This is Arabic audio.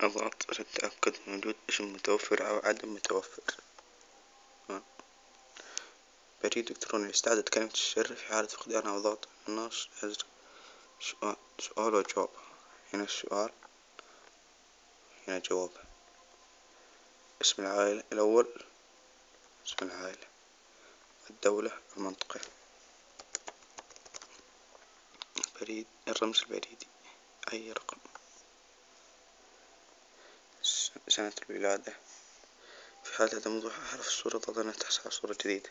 اضغط للتأكد من وجود اسم متوفر أو عدم متوفر. بريد إلكتروني لاستعادة كلمة السر في حالة فقدانها، وضغط النص سؤال وجواب. هنا السؤال، هنا جواب. اسم العائلة الأول، اسم العائلة، الدولة، المنطقة. البريد، الرمز البريدي، أي رقم. سنة الولادة. في حال عدم وضوح حرف الصورة تظل أنها تحصل على صورة جديدة.